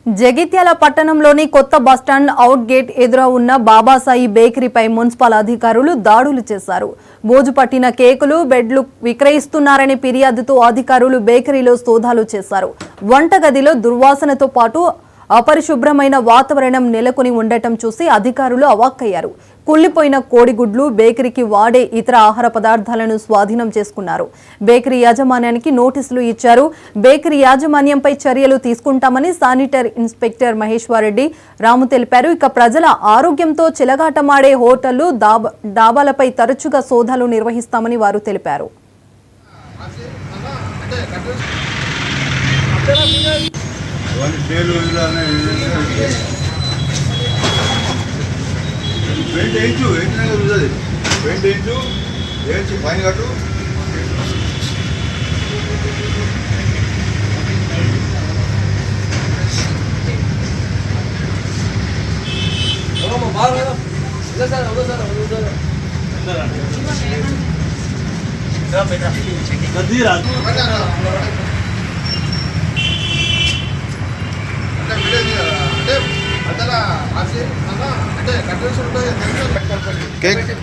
జగిత్యాల పట్టణంలోని కొత్త bus stand out gate ఎదుర ఉన్న బాబాసాయి బేకరీపై మున్సిపల్ అధికారులు దాడులు చేశారు. మోజు పట్టిన కేకులు, బెడ్లు విక్రయిస్తున్నారనే ఫిర్యాదుతో అధికారులు బేకరీలో సోదాలు చేశారు. వంటగదిలో దుర్వాసనతో పాటు అపరిశుభ్రమైన వాతావరణం నెలకొని ఉండటం చూసి అధికారులు అవాక్కయ్యారు. కుళ్లిపోయిన కోడిగుడ్లు, బేకరీకి వాడే ఇతర ఆహార పదార్థాలను స్వాధీనం చేసుకున్నారు. బేకరీ యాజమాన్యానికి నోటీసులు ఇచ్చారు. బేకరీ యాజమాన్యంపై చర్యలు తీసుకుంటామని శానిటరీ ఇన్స్పెక్టర్ మహేశ్వరరెడ్డి రాము తెలిపారు. ఇక ప్రజల ఆరోగ్యంతో చెలగాటమాడే హోటళ్లు, డాబాలపై తరచుగా సోదాలు నిర్వహిస్తామని వారు తెలిపారు.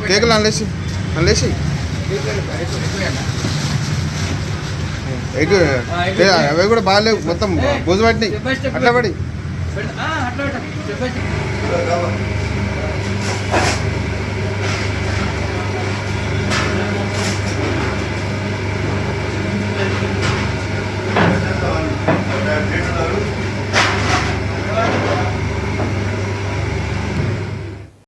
కేకులు అనలేసి అవి కూడా బాగాలేవు, మొత్తం బూజు పట్టినాయి. అట్లా పడి